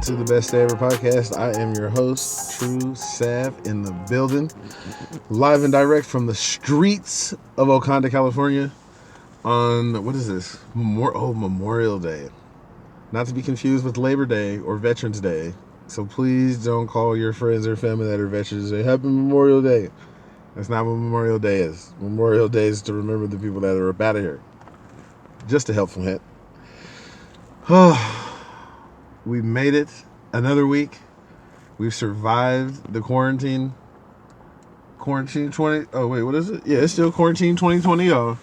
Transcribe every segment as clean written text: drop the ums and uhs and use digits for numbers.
to the Best Day Ever podcast. I am your host, Tru Sav, in the building, live and direct from the streets of Oconda, California, on, what is this? Memorial Day. Not to be confused with Labor Day or Veterans Day. So please don't call your friends or family that are veterans and say, Happy Memorial Day. That's not what Memorial Day is. Memorial Day is to remember the people that are up out of here. Just a helpful hint. We made it another week. We've survived the quarantine. Quarantine 20. Oh, wait, what is it? Yeah, it's still quarantine 2020, y'all.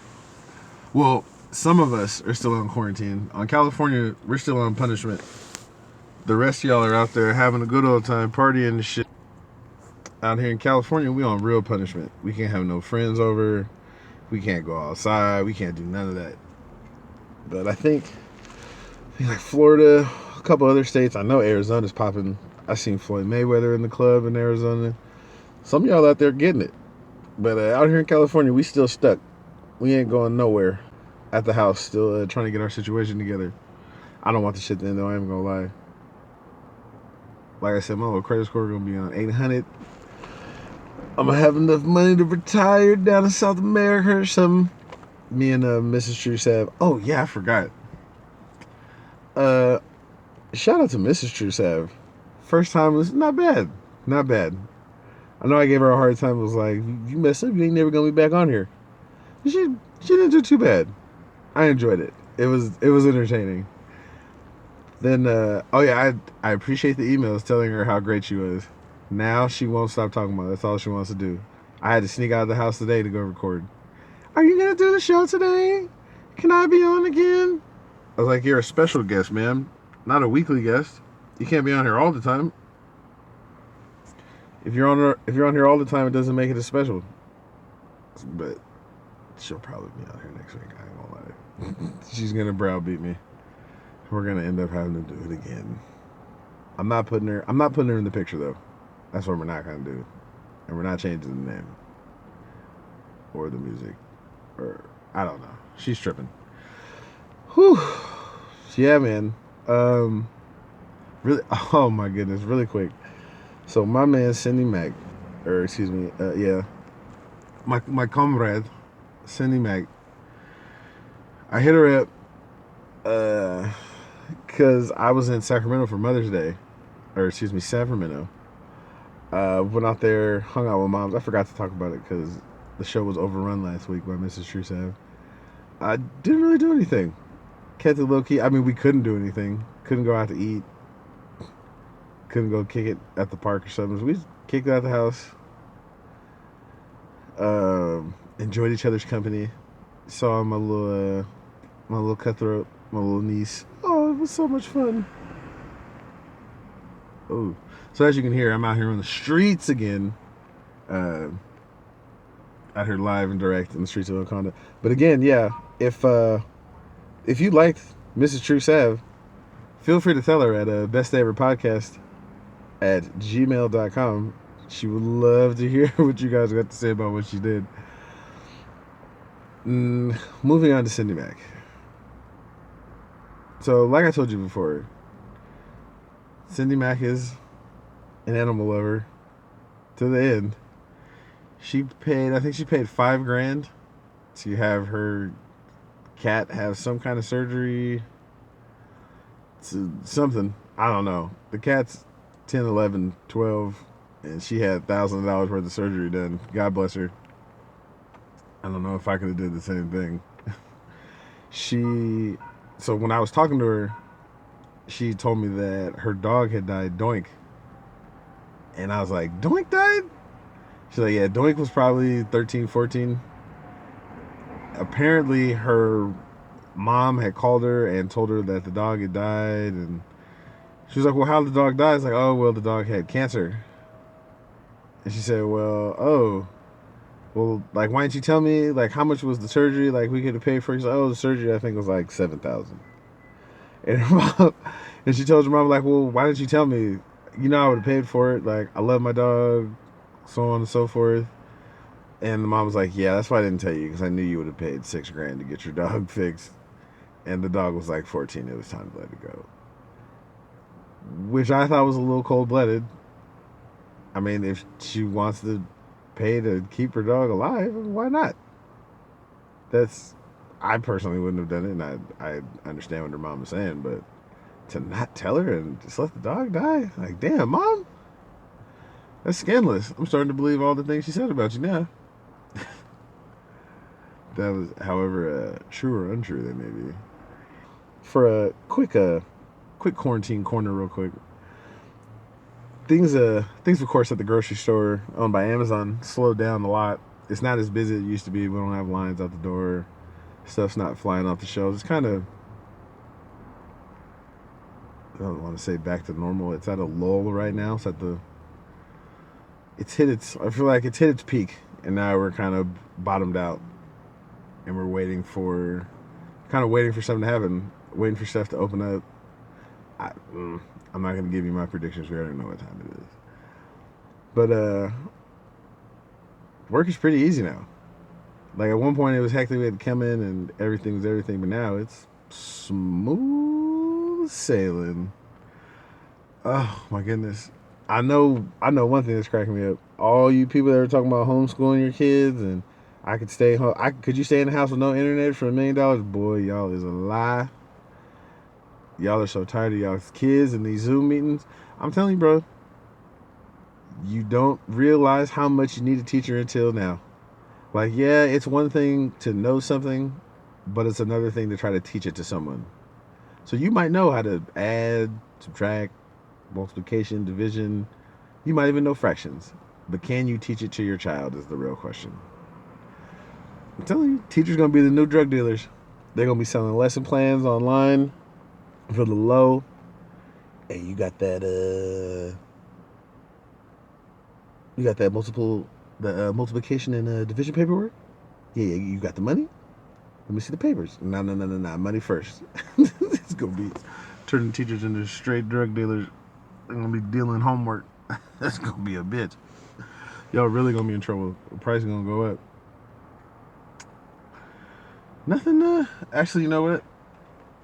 Well, some of us are still on quarantine. On California, we're still on punishment. The rest of y'all are out there having a good old time, partying and shit. Out here in California, we on real punishment. We can't have no friends over. We can't go outside. We can't do none of that. But I think like Florida, a couple other states. I know Arizona's popping. I seen Floyd Mayweather in the club in Arizona. Some of y'all out there getting it. But out here in California, we still stuck. We ain't going nowhere. At the house, still trying to get our situation together. I don't want the shit to end, though. I ain't gonna lie. Like I said, my little credit score gonna be on 800. I'm gonna have enough money to retire down in South America or something. Me and Mrs. Tru Sav. Oh yeah, I forgot. Shout out to Mrs. Tru Sav. First time was not bad. Not bad. I know I gave her a hard time. It was like, you messed up, you ain't never gonna be back on here. She didn't do too bad. I enjoyed it. It was entertaining. Then I appreciate the emails telling her how great she was. Now she won't stop talking about it. That's all she wants to do. I had to sneak out of the house today to go record. Are you gonna do the show today? Can I be on again? I was like, you're a special guest, man. Not a weekly guest. You can't be on here all the time. If you're on here all the time, it doesn't make it a special. But she'll probably be on here next week. I ain't gonna lie. She's gonna browbeat me. We're gonna end up having to do it again. I'm not putting her in the picture though. That's what we're not gonna do. And we're not changing the name. Or the music. Or I don't know. She's tripping. Whew. Yeah, man. Really, oh my goodness, really quick. So my man Cindy Mac, my comrade Cindy Mac. I hit her up because I was in Sacramento for Mother's Day, Sacramento. Went out there, hung out with moms. I forgot to talk about it because the show was overrun last week by Mrs. Tru Sav. I didn't really do anything. Kept it low key. I mean, we couldn't do anything. Couldn't go out to eat. Couldn't go kick it at the park or something. So we just kicked it out the house. Enjoyed each other's company. Saw my little cutthroat, my little niece. Oh, it was so much fun. Oh, so as you can hear, I'm out here on the streets again. Out here live and direct in the streets of Oconda. But again, yeah, if you liked Mrs. Tru Sav, feel free to tell her at Best Day Ever Podcast at gmail.com. She would love to hear what you guys got to say about what she did. Moving on to Cindy Mac. So, like I told you before, Cindy Mac is an animal lover to the end. I think she paid $5,000 to have her cat have some kind of surgery. Something. I don't know. The cat's 10, 11, 12, and she had $1,000 worth of surgery done. God bless her. I don't know if I could have did the same thing. So when I was talking to her, she told me that her dog had died, Doink. And I was like, Doink died? She's like, yeah, Doink was probably 13, 14. Apparently her mom had called her and told her that the dog had died, and she was like, well, how did the dog die? It's like, oh, well, the dog had cancer. And she said, well, like, why didn't you tell me, like, how much was the surgery? Like, we could have paid for it. She's like, oh, the surgery, I think, was like $7,000. And her mom, and she told her mom, like, well, why didn't you tell me? You know, I would have paid for it. Like, I love my dog, so on and so forth. And the mom was like, yeah, that's why I didn't tell you, because I knew you would have paid $6,000 to get your dog fixed. And the dog was like 14. It was time to let it go. which I thought was a little cold-blooded. I mean, if she wants to pay to keep her dog alive, why not? That's I personally wouldn't have done it, and I understand what her mom was saying, but to not tell her and just let the dog die, like, damn, mom, that's scandalous. I'm starting to believe all the things she said about you now. That was, however, true or untrue they may be. For a quick quarantine corner, real quick. Things of course at the grocery store owned by Amazon slowed down a lot. It's not as busy as it used to be. We don't have lines out the door. Stuff's not flying off the shelves. It's kind of, I don't want to say back to normal. It's at a lull right now. I feel like it's hit its peak, and now we're kind of bottomed out, and we're waiting for something to happen, waiting for stuff to open up. I'm not going to give you my predictions. We already know what time it is. But work is pretty easy now. Like at one point it was hectic. We had to come in and everything was everything, but now it's smooth sailing. Oh my goodness. I know one thing that's cracking me up. All you people that are talking about homeschooling your kids and I could stay home. Could you stay in the house with no internet for $1 million? Boy, y'all is a lie. Y'all are so tired of y'all's kids and these Zoom meetings. I'm telling you, bro, you don't realize how much you need a teacher until now. Like, yeah, it's one thing to know something, but it's another thing to try to teach it to someone. So you might know how to add, subtract, multiplication, division. You might even know fractions. But can you teach it to your child is the real question. I'm telling you, teachers going to be the new drug dealers. They're going to be selling lesson plans online for the low. Hey, you got that multiplication and division paperwork? Yeah, you got the money? Let me see the papers. No. Money first. It's going to be turning teachers into straight drug dealers. They're going to be dealing homework. That's going to be a bitch. Y'all really going to be in trouble. The price is going to go up. Nothing, actually, you know what?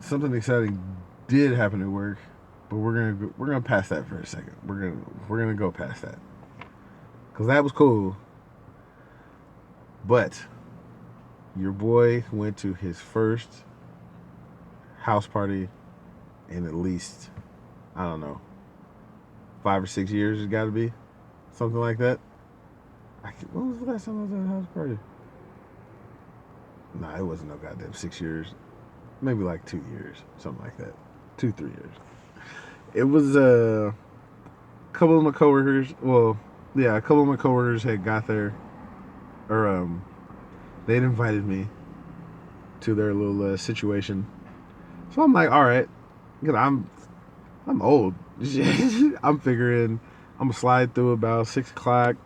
Something exciting did happen at work, but we're gonna pass that for a second. We're gonna go past that. Cause that was cool. But your boy went to his first house party in at least, I don't know, 5 or 6 years. It's got to be something like that. When was the last time I was at a house party? Nah, it wasn't no goddamn 6 years. Maybe like 2 years, something like that. 2-3 years. It was a couple of my coworkers. Well, yeah, a couple of my coworkers had got there, or they'd invited me to their little situation. So I'm like, all right, because I'm old. I'm figuring I'm gonna slide through about 6 o'clock.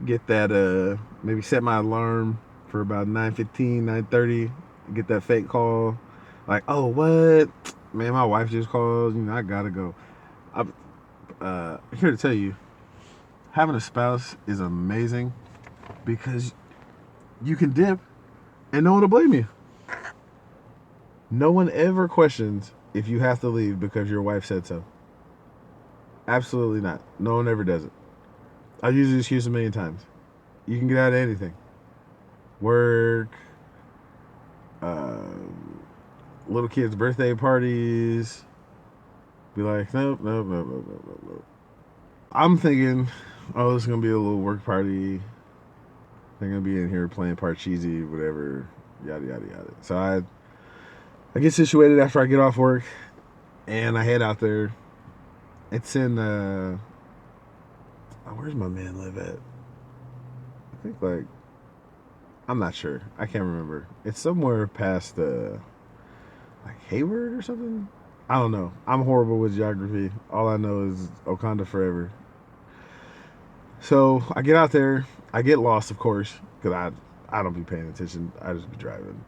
Get that maybe set my alarm for about 9:15, 9:30. Get that fake call, like, oh, what? Man, my wife just called. I gotta go. I'm here to tell you, having a spouse is amazing because you can dip and no one will blame you. No one ever questions if you have to leave because your wife said so. Absolutely not. No one ever does it. I've used this excuse a million times. You can get out of anything. Work, little kids' birthday parties. Be like, nope. I'm thinking, oh, this is going to be a little work party. They're going to be in here playing Parcheesi, whatever, yada, yada, yada. So I get situated after I get off work, and I head out there. It's in, where's my man live at? I think, like, I'm not sure. I can't remember. It's somewhere past, like Hayward or something? I don't know. I'm horrible with geography. All I know is Okanda forever. So I get out there. I get lost, of course, because I don't be paying attention. I just be driving.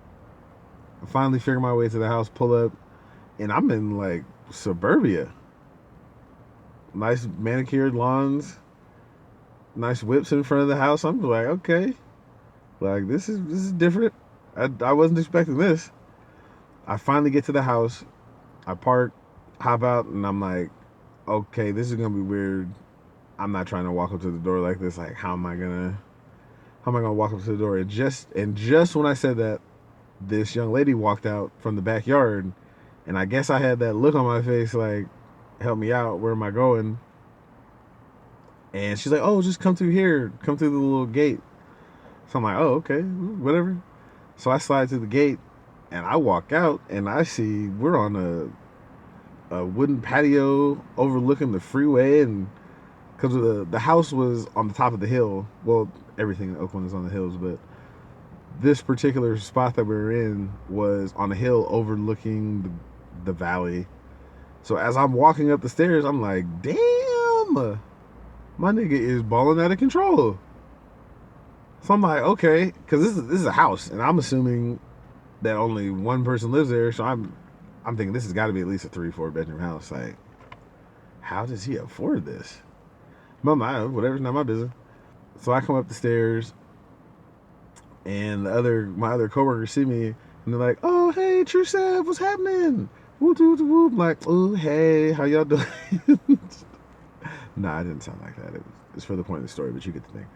I finally figure my way to the house, pull up, and I'm in like suburbia. Nice manicured lawns, nice whips in front of the house. I'm like, okay, like this is different. I wasn't expecting this. I finally get to the house. I park. hop out, and I'm like, okay, this is gonna be weird. I'm not trying to walk up to the door like this. Like, how am I gonna walk up to the door? And just when I said that, this young lady walked out from the backyard, and I guess I had that look on my face like, help me out. Where am I going? And she's like, oh, just come through here. Come through the little gate. So I'm like, oh, okay, whatever. So I slide through the gate, and I walk out, and I see we're on a wooden patio overlooking the freeway, and because the house was on the top of the hill. Well, everything in Oakland is on the hills, but this particular spot that we were in was on a hill overlooking the valley. So as I'm walking up the stairs, I'm like, damn, my nigga is balling out of control. So I'm like, okay, because this is a house, and I'm assuming that only one person lives there. So I'm thinking this has got to be at least a 3-4 bedroom house. Like, how does he afford this? Whatever's not my business. So I come up the stairs, and my other coworkers see me, and they're like, "Oh, hey, Tru Sav, what's happening?" Whoop whoop whoop. I'm like, "Oh, hey, how y'all doing?" Nah, I didn't sound like that. It's for the point of the story, but you get the thing.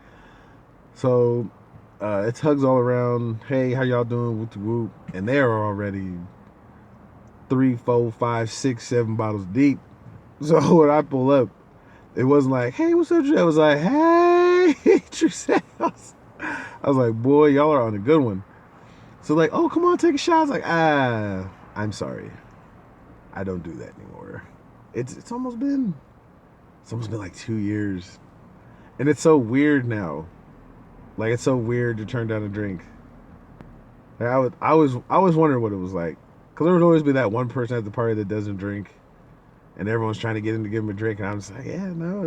So it's hugs all around. Hey, how y'all doing? Whoop whoop. And they are already 3, 4, 5, 6, 7 bottles deep. So when I pull up, it wasn't like, "Hey, what's up, Tru?" It was like, "Hey, Tru Sav." I was like, boy, y'all are on a good one. So like, oh, come on, take a shot. I was like, I'm sorry. I don't do that anymore. It's almost been like 2 years. And it's so weird now. Like, it's so weird to turn down a drink. Like, I was wondering what it was like. Because there would always be that one person at the party that doesn't drink. And everyone's trying to get him to give him a drink. And I'm just like, yeah, no,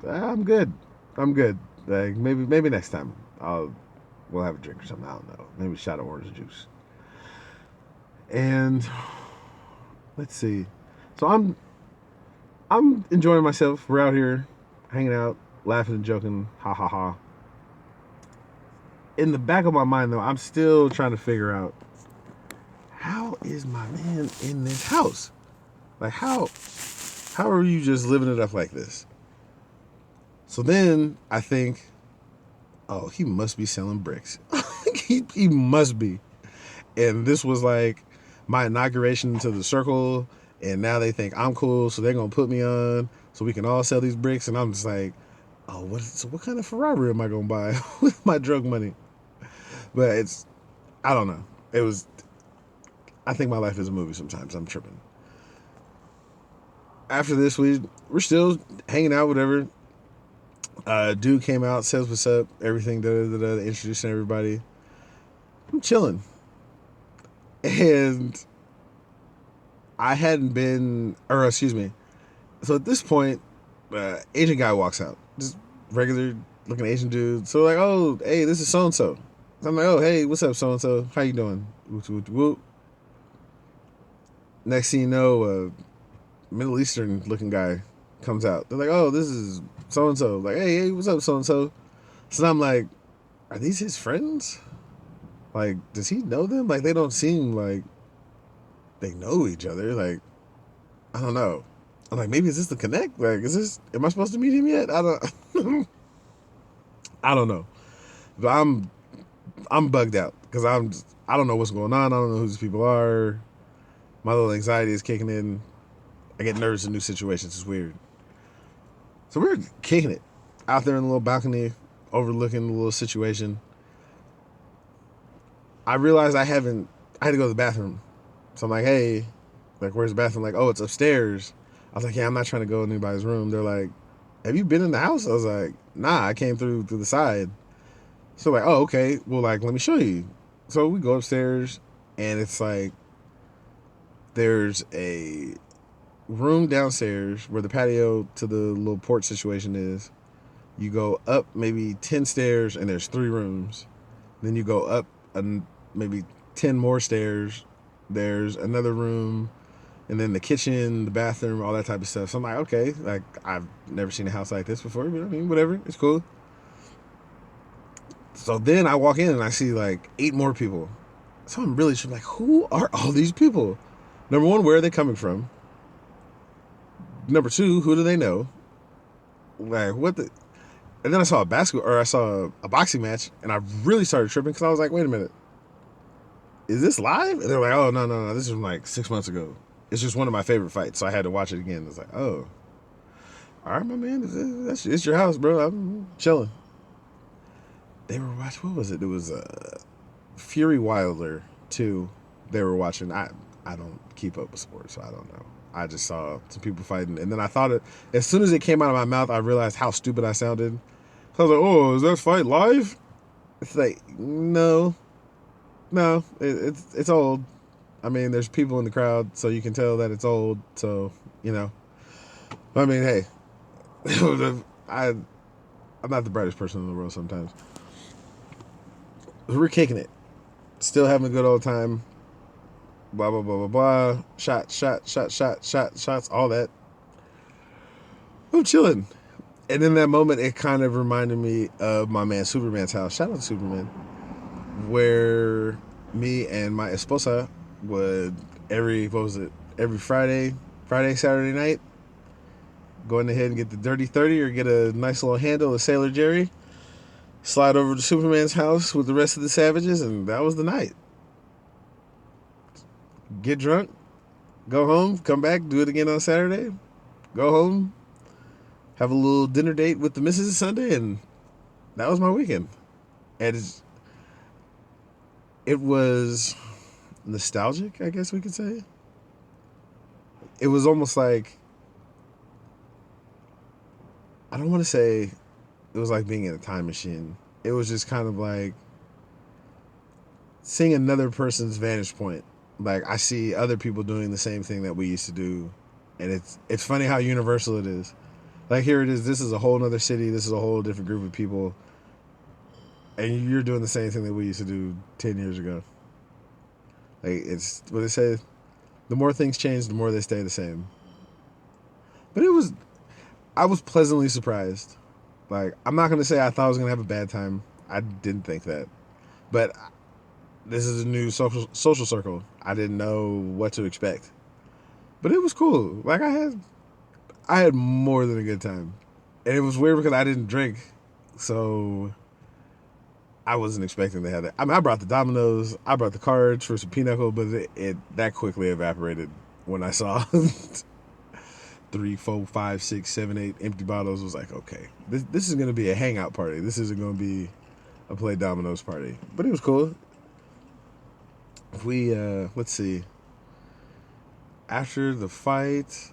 I'm good. I'm good. Like, maybe next time we'll have a drink or something. I don't know. Maybe a shot of orange juice. And let's see. So I'm enjoying myself. We're out here hanging out, laughing and joking. Ha ha ha. In the back of my mind, though, I'm still trying to figure out, how is my man in this house? Like, how are you just living it up like this? So then I think, oh, he must be selling bricks. he must be. And this was like my inauguration into the circle, and now they think I'm cool, so they're gonna put me on so we can all sell these bricks. And I'm just like, oh, what kind of Ferrari am I gonna buy with my drug money? But I don't know. I think my life is a movie sometimes. I'm tripping. After this, we're still hanging out, whatever. Dude came out, says what's up, everything, introducing everybody. I'm chilling. And I hadn't been, or excuse me. So at this point, Asian guy walks out. Just regular looking Asian dude. So like, oh, hey, this is so-and-so. So I'm like, oh, hey, what's up, so-and-so? How you doing? Woot, woot, woot. Next thing you know, a Middle Eastern looking guy comes out. They're like, oh, this is so-and-so. Like, hey, what's up, so-and-so? So I'm like, are these his friends? Like, does he know them? Like, they don't seem like they know each other. Like, I don't know. I'm like, maybe is this the connect? Like, am I supposed to meet him yet? I don't I don't know. But I'm bugged out because I don't know what's going on. I don't know who these people are. My little anxiety is kicking in. I get nervous in new situations. It's weird. So we're kicking it out there in the little balcony, overlooking the little situation. I realized I had to go to the bathroom. So I'm like, hey, like, where's the bathroom? Like, oh, it's upstairs. I was like, yeah, I'm not trying to go in anybody's room. They're like, have you been in the house? I was like, nah, I came through the side. So like, oh, okay. Well, like, let me show you. So we go upstairs, and it's like, there's a room downstairs where the patio to the little porch situation is. You go up maybe 10 stairs, and there's 3 rooms. Then you go up maybe 10 more stairs. There's another room, and then the kitchen, the bathroom, all that type of stuff. So I'm like, okay, like, I've never seen a house like this before, but I mean, whatever, it's cool. So then I walk in and I see like 8 more So I'm really like, who are all these people? Number one, where are they coming from? Number two, who do they know? Like, what the? And then I saw I saw a boxing match, and I really started tripping because I was like, wait a minute, is this live? And they're like, oh, no, this is from like 6 months ago. It's just one of my favorite fights, so I had to watch it again. It's like, oh, all right, my man, it's your house, bro. I'm chilling. They were watching, what was it? It was Fury Wilder 2. They were watching. I don't keep up with sports, so I don't know. I just saw some people fighting, and then I thought it. As soon as it came out of my mouth, I realized how stupid I sounded. So I was like, "Oh, is that fight live?" It's like, no, it's old. I mean, there's people in the crowd, so you can tell that it's old. So I mean, hey, I'm not the brightest person in the world sometimes. We're kicking it, still having a good old time. Blah blah blah blah blah. Shots, all that. I'm chilling. And in that moment, it kind of reminded me of my man Superman's house. Shout out to Superman. Where me and my esposa would every Friday, Saturday night, going ahead and get the dirty 30 or get a nice little handle of Sailor Jerry, slide over to Superman's house with the rest of the savages, and that was the night. Get drunk, go home, come back, do it again on Saturday, go home, have a little dinner date with the missus Sunday, and that was my weekend. And it was nostalgic, I guess we could say. It was almost like, I don't want to say it was like being in a time machine. It was just kind of like seeing another person's vantage point. Like, I see other people doing the same thing that we used to do, and it's funny how universal it is. Like, here it is. This is a whole other city. This is a whole different group of people, and you're doing the same thing that we used to do 10 years ago. Like, it's what they say. The more things change, the more they stay the same. But I was pleasantly surprised. Like, I'm not gonna say I thought I was gonna have a bad time. I didn't think that, but this is a new social circle. I didn't know what to expect, but it was cool. Like, I had more than a good time, and it was weird because I didn't drink, so I wasn't expecting to have that. I mean, I brought the dominoes, I brought the cards for some pinochle, but it that quickly evaporated when I saw 3, 4, 5, 6, 7, 8 empty bottles. Was like, okay, this is gonna be a hangout party. This isn't gonna be a play dominoes party. But it was cool. We let's see. After the fight,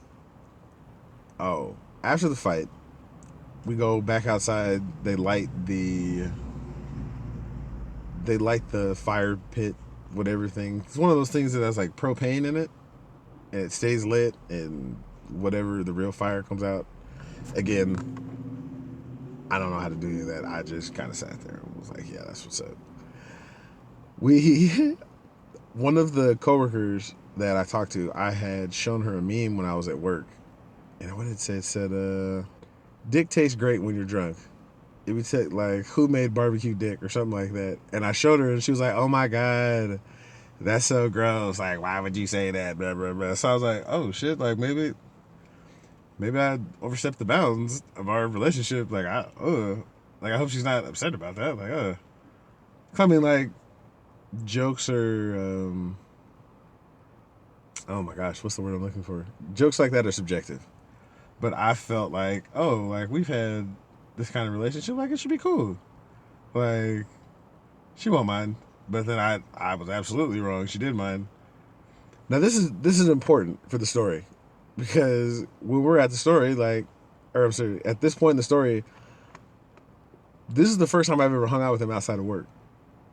we go back outside. They light the fire pit with everything. It's one of those things that has like propane in it, and it stays lit, and whatever the real fire comes out. Again, I don't know how to do any of that. I just kind of sat there and was like, yeah, that's what's up. One of the coworkers that I talked to, I had shown her a meme when I was at work, and what it said, dick tastes great when you're drunk. It would say, like, who made barbecue dick or something like that. And I showed her, and she was like, oh my God, that's so gross. Like, why would you say that? Blah, blah, blah. So I was like, oh shit, like maybe I overstepped the bounds of our relationship. Like, I hope she's not upset about that. Like, I mean, like, jokes are, oh my gosh, what's the word I'm looking for? Jokes like that are subjective. But I felt like, like, we've had this kind of relationship, like, it should be cool. Like, she won't mind. But then I was absolutely wrong. She did mind. Now, this is important for the story. Because when we're at the story, at this point in the story, this is the first time I've ever hung out with him outside of work.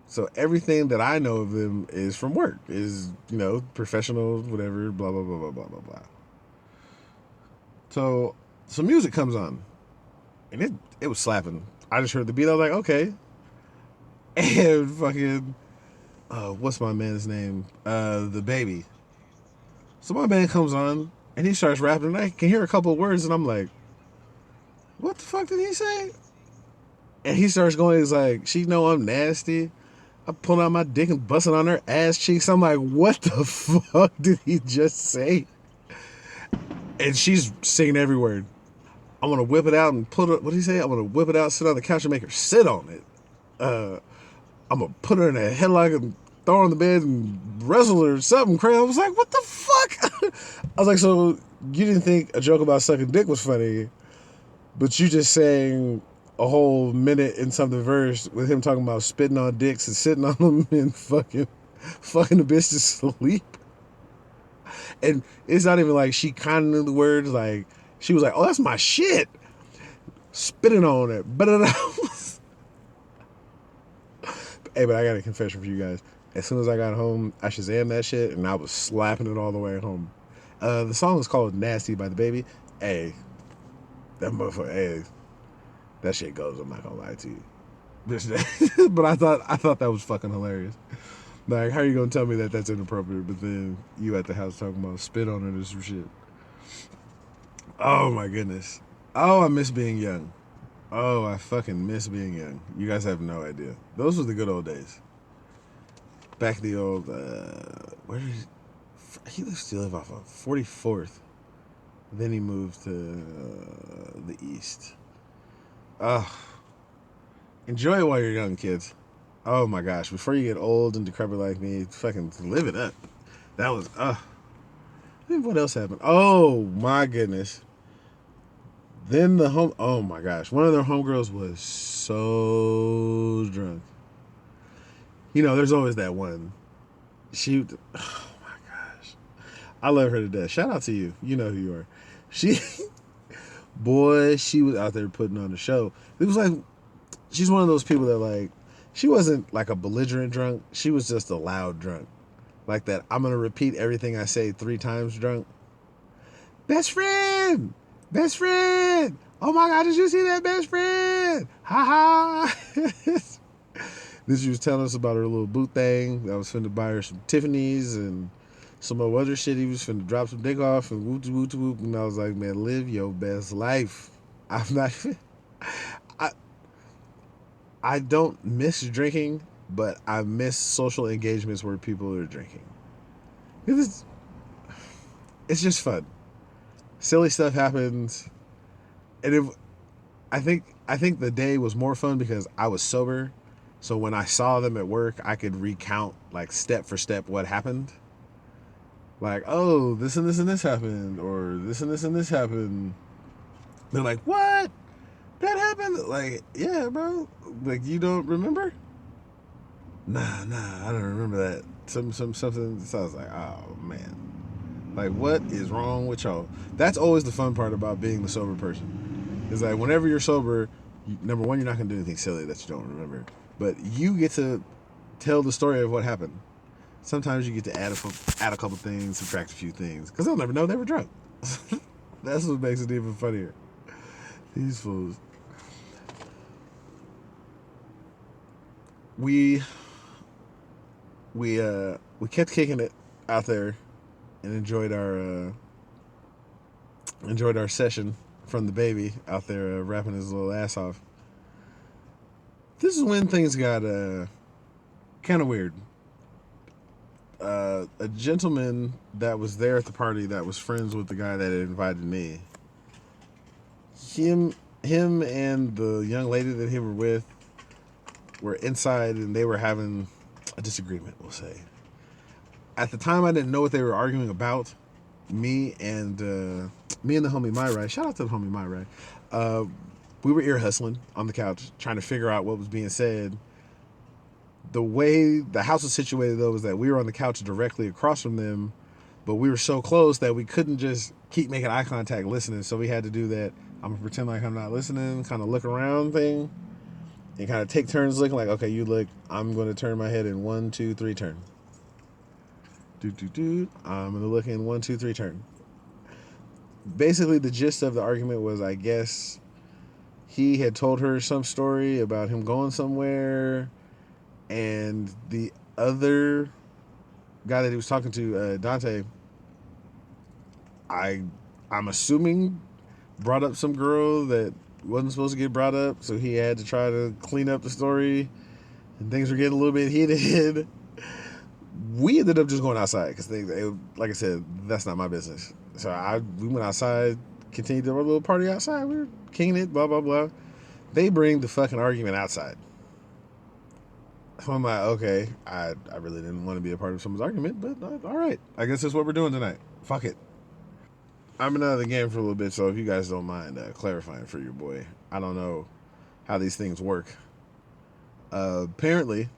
So everything that I know of him is from work, is, professional, whatever, blah, blah, blah, blah, blah, blah, blah. So some music comes on, and it was slapping. I just heard the beat. I was like, okay. And fucking, what's my man's name? The Baby. So my man comes on, and he starts rapping, and I can hear a couple of words, and I'm like, what the fuck did he say? And he starts going, he's like, she know I'm nasty. I pull out my dick and busting on her ass cheeks. I'm like, what the fuck did he just say? And she's singing every word. I'm gonna whip it out and put it. What did he say? I'm gonna whip it out, sit on the couch, and make her sit on it. I'm gonna put her in a headlock and throw her on the bed and wrestle her or something crazy. I was like, what the fuck? I was like, so you didn't think a joke about sucking dick was funny, but you just sang a whole minute in something verse with him talking about spitting on dicks and sitting on them and fucking the bitch to sleep. And it's not even like she kind of knew the words. Like, she was like, oh, that's my shit. Spitting on it. But hey, but I got a confession for you guys. As soon as I got home, I Shazammed that shit, and I was slapping it all the way home. The song is called Nasty by the Baby. Hey, that motherfucker, hey, that shit goes, I'm not gonna lie to you. But I thought that was fucking hilarious. Like, how are you gonna tell me that that's inappropriate, but then you at the house talking about spit on it or some shit? Oh my goodness. Oh, I miss being young. Oh, I fucking miss being young. You guys have no idea. Those were the good old days. Back the old, where did he still live off of 44th. Then he moved to the east. Enjoy it while you're young, kids. Oh my gosh, before you get old and decrepit like me, fucking live it up. That was, what else happened? Oh my goodness. Then oh my gosh, one of their homegirls was so drunk. You know, there's always that one. Oh my gosh. I love her to death. Shout out to you. You know who you are. Boy, she was out there putting on a show. It was like, she's one of those people that, like, she wasn't like a belligerent drunk. She was just a loud drunk. Like that, I'm going to repeat everything I say 3 times drunk. Best friend! Best friend! Oh my God, did you see that, best friend? Ha ha! Then she was telling us about her little boot thing. I was finna buy her some Tiffany's and some other shit. He was finna drop some dick off and whoop whoop whoop. And I was like, man, live your best life. I'm not. I don't miss drinking, but I miss social engagements where people are drinking. It's just fun. Silly stuff happens, and I think the day was more fun because I was sober. So when I saw them at work, I could recount, like, step for step what happened. Like, oh, this and this and this happened, or this and this and this happened. They're like, what? That happened? Like, yeah, bro. Like, you don't remember? Nah, I don't remember that. Something. So I was like, oh, man. Like, what is wrong with y'all? That's always the fun part about being the sober person. It's like, whenever you're sober, number one, you're not going to do anything silly that you don't remember. But you get to tell the story of what happened. Sometimes you get to add a couple things, subtract a few things. Because they'll never know they were drunk. That's what makes it even funnier. These fools. We kept kicking it out there and enjoyed our session from the baby out there rapping his little ass off. This is when things got kind of weird. A gentleman that was there at the party that was friends with the guy that had invited me. Him and the young lady that he were with were inside and they were having a disagreement, we'll say. At the time, I didn't know what they were arguing about. Me and the homie Myra, shout out to the homie Myra, we were ear hustling on the couch, trying to figure out what was being said. The way the house was situated, though, was that we were on the couch directly across from them, but we were so close that we couldn't just keep making eye contact listening, so we had to do that I'm going to pretend like I'm not listening, kind of look around thing, and kind of take turns looking like, okay, you look, I'm going to turn my head in 1, 2, 3, turn. I'm going to look in 1, 2, 3, turn. Basically, the gist of the argument was, I guess, he had told her some story about him going somewhere, and the other guy that he was talking to, Dante, I'm assuming brought up some girl that wasn't supposed to get brought up, so he had to try to clean up the story, and things were getting a little bit heated. We ended up just going outside because, like I said, that's not my business. So we went outside, continued our little party outside. We were kicking it, blah blah blah. They bring the fucking argument outside. So I'm like, okay, I really didn't want to be a part of someone's argument, but all right. I guess that's what we're doing tonight. Fuck it. I've been out of the game for a little bit, so if you guys don't mind clarifying for your boy, I don't know how these things work. Apparently,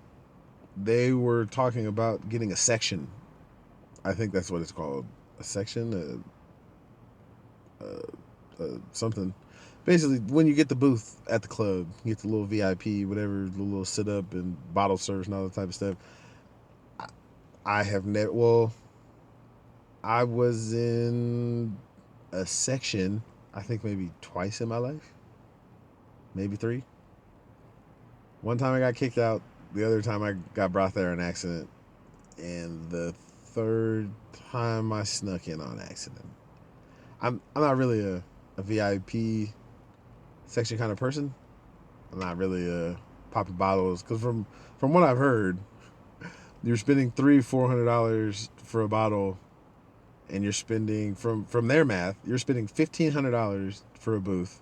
they were talking about getting a section. I think that's what it's called. A section, something. Basically, when you get the booth at the club, you get the little VIP, whatever, the little sit up and bottle service and all that type of stuff. I have never. Well, I was in a section. I think maybe twice in my life, maybe three. One time I got kicked out. The other time I got brought there on accident, and the third time I snuck in on accident. I'm not really a VIP section kind of person. I'm not really popping bottles because from what I've heard, you're spending $300-400 for a bottle, and you're spending from their math, you're spending $1,500 for a booth.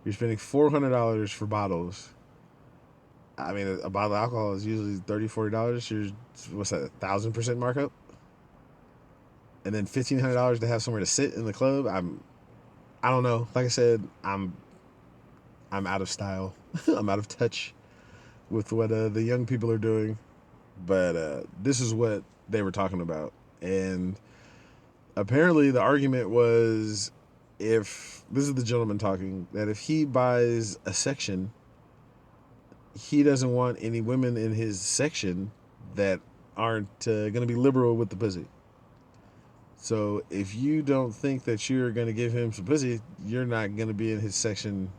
You're spending $400 for bottles. I mean, a bottle of alcohol is usually $30-40. You're what's that? 1,000% markup, and then $1,500 to have somewhere to sit in the club. I don't know. Like I said, I'm out of style. I'm out of touch with what the young people are doing. But this is what they were talking about. And apparently the argument was, if this is the gentleman talking, that if he buys a section, he doesn't want any women in his section that aren't going to be liberal with the pussy. So if you don't think that you're going to give him some pussy, you're not going to be in his section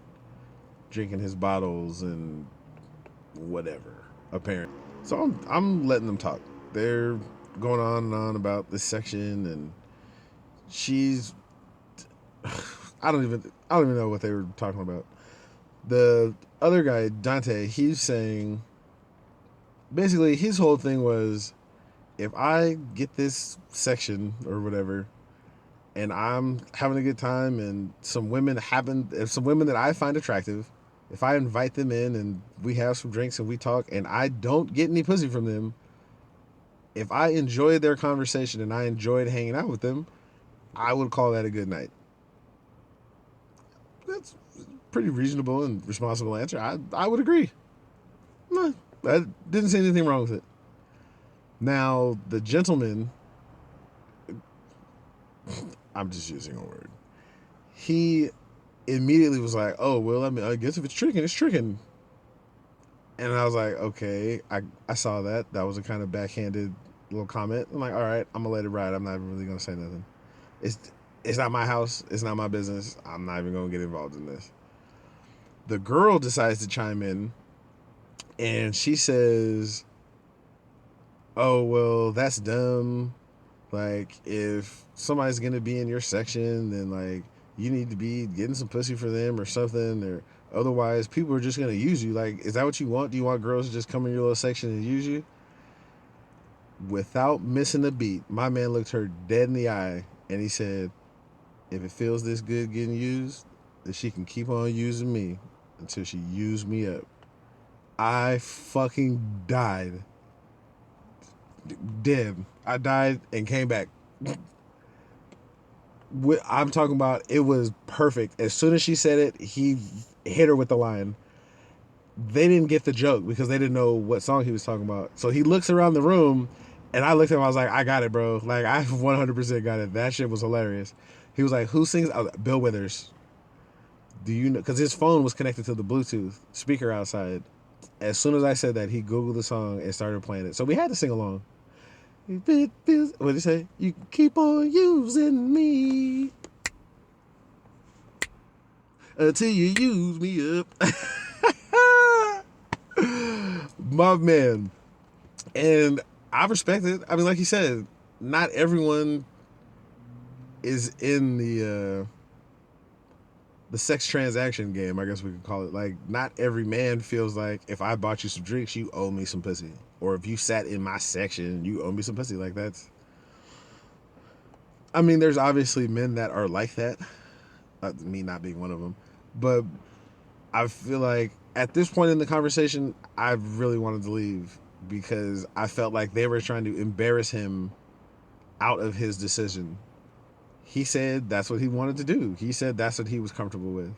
drinking his bottles and whatever, apparently. So I'm letting them talk. They're going on and on about this section, and she's I don't even know what they were talking about. The other guy, Dante, he's saying basically his whole thing was, if I get this section or whatever, and I'm having a good time, and if some women that I find attractive, if I invite them in and we have some drinks and we talk, and I don't get any pussy from them, if I enjoyed their conversation and I enjoyed hanging out with them, I would call that a good night. That's a pretty reasonable and responsible answer. I would agree. No, I didn't see anything wrong with it. Now, the gentleman, I'm just using a word, he immediately was like, oh, well, I mean, I guess if it's tricking, it's tricking. And I was like, okay, I saw that. That was a kind of backhanded little comment. I'm like, all right, I'm going to let it ride. I'm not even really going to say nothing. It's not my house. It's not my business. I'm not even going to get involved in this. The girl decides to chime in, and she says, oh, well, that's dumb. Like, if somebody's going to be in your section, then, like, you need to be getting some pussy for them or something, or otherwise people are just going to use you. Like, is that what you want? Do you want girls to just come in your little section and use you? Without missing a beat, my man looked her dead in the eye, and he said, if it feels this good getting used, then she can keep on using me until she used me up. I fucking died. Dead. I died and came back. I'm talking about, it was perfect. As soon as she said it, he hit her with the line. They didn't get the joke because they didn't know what song he was talking about. So he looks around the room, and I looked at him. I was like, I got it, bro. Like, I 100% got it. That shit was hilarious. He was like, who sings? I was like, Bill Withers. Do you know? Because his phone was connected to the Bluetooth speaker outside. As soon as I said that, he Googled the song and started playing it. So we had to sing along. What did he say? You keep on using me until you use me up. My man. And I respect it. I mean, like you said, not everyone is in the sex transaction game, I guess we could call it. Like, not every man feels like, if I bought you some drinks, you owe me some pussy. Or if you sat in my section, you owe me some pussy. Like, that's I mean, there's obviously men that are like that. Me not being one of them, but I feel like at this point in the conversation, I really wanted to leave because I felt like they were trying to embarrass him out of his decision. He said that's what he wanted to do. He said that's what he was comfortable with.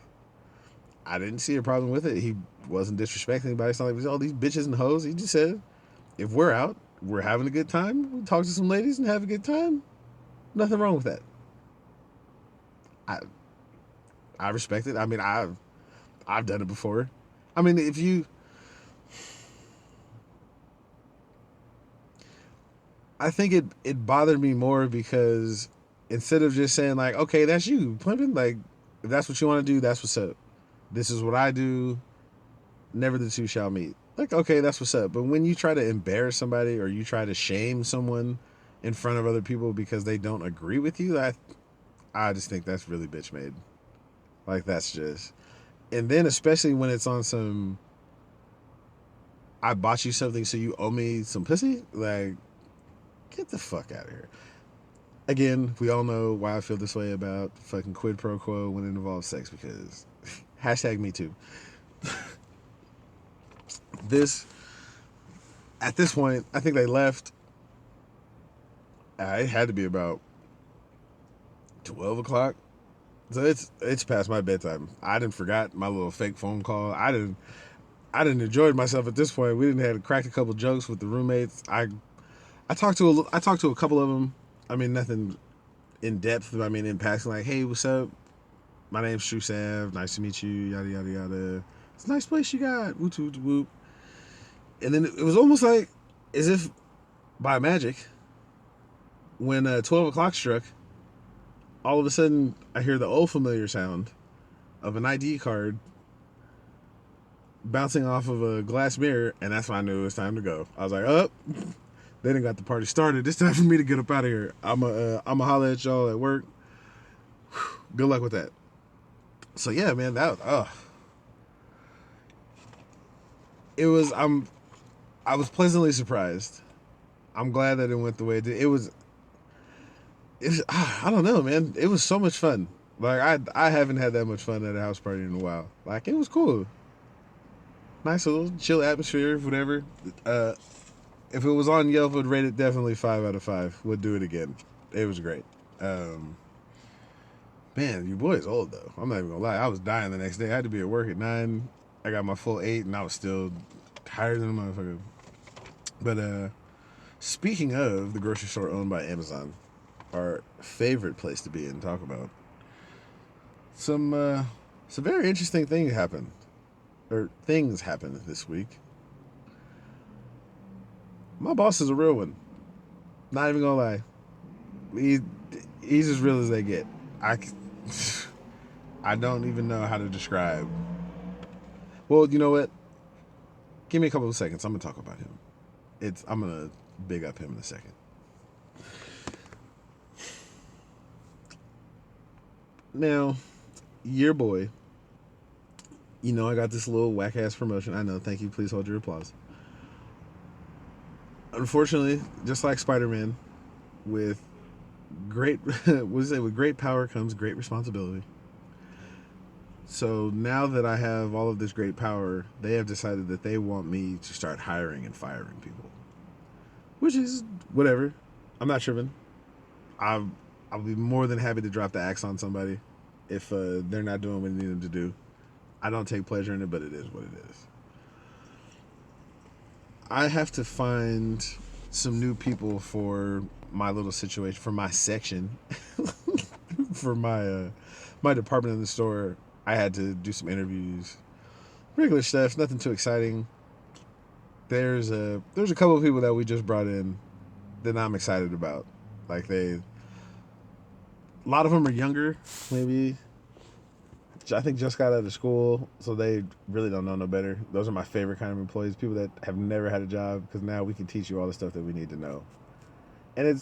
I didn't see a problem with it. He wasn't disrespecting anybody. It's not like, oh, these bitches and hoes. He just said, if we're out, we're having a good time. We talk to some ladies and have a good time. Nothing wrong with that. I I respect it. I mean, I've done it before. I mean, if you, I think it bothered me more because instead of just saying like, okay, that's you, pimping, like if that's what you want to do, that's what's up. This is what I do. Never the two shall meet. Like, okay, that's what's up. But when you try to embarrass somebody or you try to shame someone in front of other people because they don't agree with you, I just think that's really bitch made. Like that's just, and then especially when it's on some, I bought you something so you owe me some pussy. Like, get the fuck out of here. Again, we all know why I feel this way about fucking quid pro quo when it involves sex because hashtag me too. This at this point, I think they left. It had to be about 12 o'clock. So it's past my bedtime. I didn't forgot my little fake phone call. I didn't enjoy myself at this point. We didn't have cracked a couple jokes with the roommates. I talked to a couple of them. I mean nothing in depth. I mean in passing, like, hey, what's up? My name's Tru Sav. Nice to meet you. Yada yada yada. It's a nice place you got. Whoop whoop whoop. And then it was almost like as if by magic, when 12 o'clock struck, all of a sudden I hear the old familiar sound of an ID card bouncing off of a glass mirror, and that's when I knew it was time to go. I was like, up. They done got the party started. It's time for me to get up out of here. I'ma holler at y'all at work. Good luck with that. So yeah, man, it was. I was pleasantly surprised. I'm glad that it went the way it did. I don't know, man. It was so much fun. Like I haven't had that much fun at a house party in a while. Like it was cool. Nice little chill atmosphere, whatever. If it was on Yelp, would rate it definitely 5 out of 5. Would do it again. It was great. Um, Man, your boy is old though. I'm not even gonna lie. I was dying the next day. I had to be at work at 9. I got my full 8, and I was still tired than a motherfucker. But speaking of the grocery store owned by Amazon, our favorite place to be and talk about some very interesting things happened this week. My boss is a real one. Not even gonna lie. He, he's as real as they get. I, I don't even know how to describe. Well, you know what? Give me a couple of seconds. I'm gonna talk about him. I'm gonna big up him in a second. Now, your boy. You know I got this little whack ass promotion. I know. Thank you. Please hold your applause. Unfortunately, just like Spider-Man, with great with great power comes great responsibility. So now that I have all of this great power, they have decided that they want me to start hiring and firing people, which is whatever. I'm not tripping. I'll I'll be more than happy to drop the axe on somebody if they're not doing what they need them to do. I don't take pleasure in it, but it is what it is. I have to find some new people for my little situation, for my section, for my department in the store. I had to do some interviews, regular stuff, nothing too exciting. There's a couple of people that we just brought in that I'm excited about. Like a lot of them are younger, maybe. I think just got out of school, so they really don't know no better. Those are my favorite kind of employees, people that have never had a job, because now we can teach you all the stuff that we need to know. And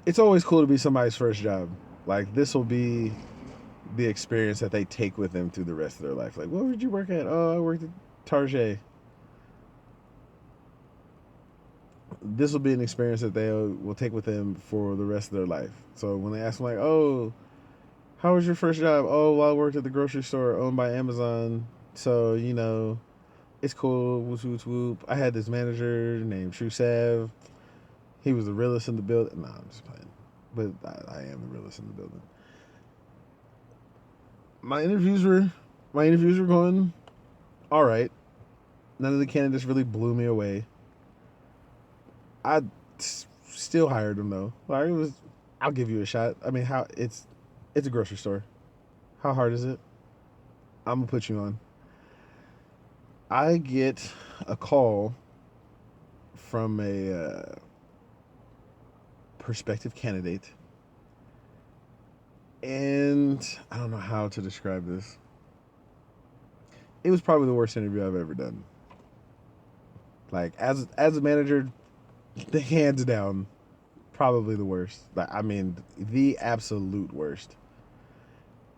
it's always cool to be somebody's first job. Like this will be the experience that they take with them through the rest of their life. Like, where did you work at? Oh, I worked at Target. this will be an experience that they will take with them for the rest of their life. So when they ask them like, "Oh, how was your first job?" "Oh, well, I worked at the grocery store owned by Amazon. So it's cool. Whoop whoop whoop. I had this manager named Tru Sav. He was the realest in the building." Nah, I'm just playing, but I am the realest in the building. My interviews were going all right. None of the candidates really blew me away. I still hired them though. Like it was, I'll give you a shot. I mean, how it's a grocery store. How hard is it? I'm gonna put you on. I get a call from a prospective candidate, and I don't know how to describe this. It was probably the worst interview I've ever done. Like as a manager, the hands down, probably the worst. Like, I mean, the absolute worst.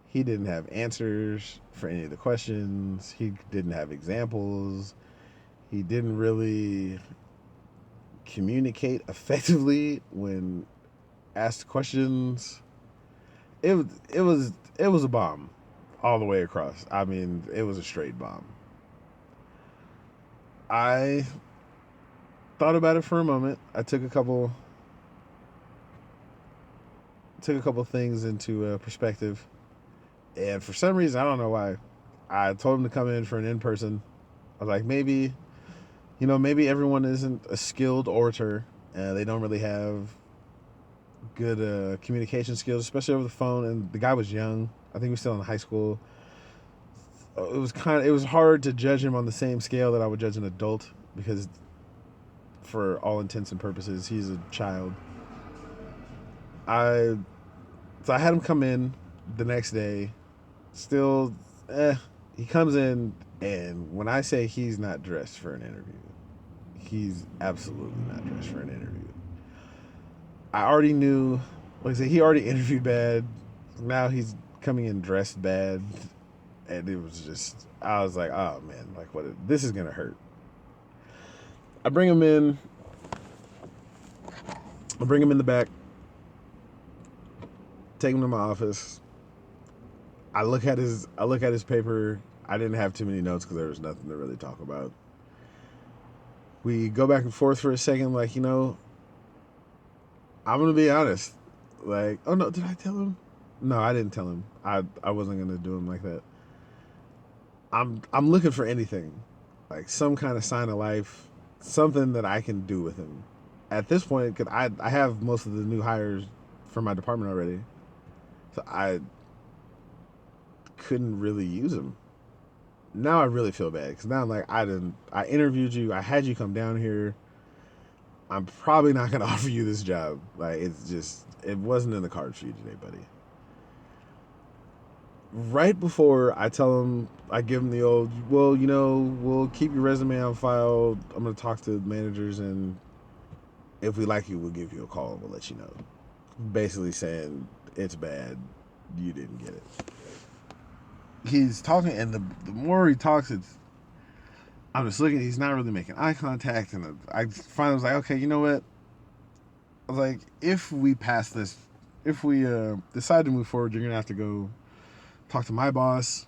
He didn't have answers for any of the questions. He didn't have examples. He didn't really communicate effectively when asked questions. It it was it was a bomb all the way across. I mean, it was a straight bomb. I thought about it for a moment. I took a couple things into perspective, and for some reason, I don't know why, I told him to come in for an in person. I was like, maybe maybe everyone isn't a skilled orator. They don't really have good communication skills, especially over the phone. And the guy was young. I think he was still in high school. It was hard to judge him on the same scale that I would judge an adult because, for all intents and purposes, he's a child. I so I had him come in the next day. Still, he comes in, and when I say he's not dressed for an interview, he's absolutely not dressed for an interview. I already knew, like I said, he already interviewed bad. Now he's coming in dressed bad, and it was just, I was like, oh man, like what? This is gonna hurt. I bring him in. I bring him in the back. Take him to my office. I look at his paper. I didn't have too many notes because there was nothing to really talk about. We go back and forth for a second, like, I'm gonna be honest. Like, oh no, did I tell him? No, I didn't tell him. I wasn't gonna do him like that. I'm looking for anything, like some kind of sign of life, something that I can do with him. At this point, cause I have most of the new hires for my department already, so I couldn't really use him. Now I really feel bad because now I'm like, I interviewed you, I had you come down here. I'm probably not gonna offer you this job. Like it wasn't in the cards for you today, buddy. Right before I give him the old, well, we'll keep your resume on file. I'm gonna talk to managers, and if we like you, we'll give you a call and we'll let you know. Basically saying it's bad, you didn't get it. He's talking, and the more he talks, I'm just looking. He's not really making eye contact, and I finally was like, okay, you know what? I was like, if we pass this, if we decide to move forward, you're gonna have to go talk to my boss.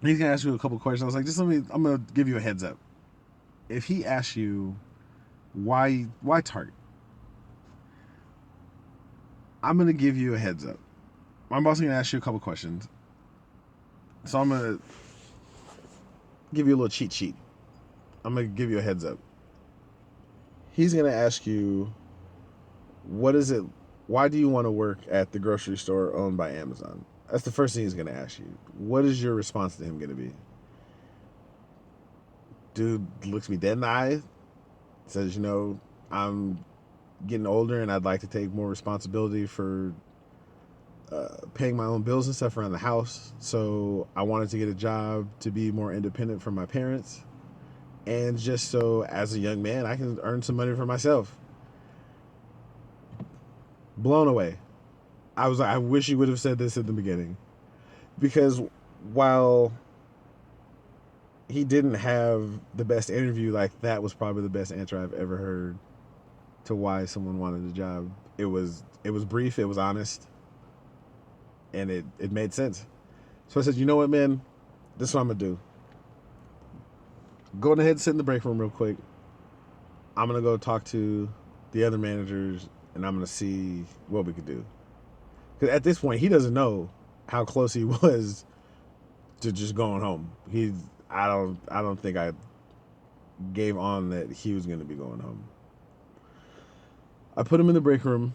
He's gonna ask you a couple questions. I was like, I'm gonna give you a heads up. If he asks you why Target, I'm gonna give you a heads up. My boss is gonna ask you a couple questions, so I'm gonna give you a little cheat sheet. I'm gonna give you a heads up. He's gonna ask you, what is it? Why do you want to work at the grocery store owned by Amazon? That's the first thing he's gonna ask you. What is your response to him gonna be? Dude looks me dead in the eye, says, I'm getting older and I'd like to take more responsibility for paying my own bills and stuff around the house. So I wanted to get a job to be more independent from my parents. And just so as a young man, I can earn some money for myself. Blown away. I was like, I wish you would have said this at the beginning. Because while he didn't have the best interview. Like that was probably the best answer I've ever heard to why someone wanted the job. It was brief, it was honest, and it made sense. So I said, you know what, man, this is what I'm gonna do. Go ahead and sit in the break room real quick. I'm gonna go talk to the other managers, and I'm gonna see what we could do. Because at this point, he doesn't know how close he was to just going home. I don't think I gave on that he was gonna be going home. I put him in the break room.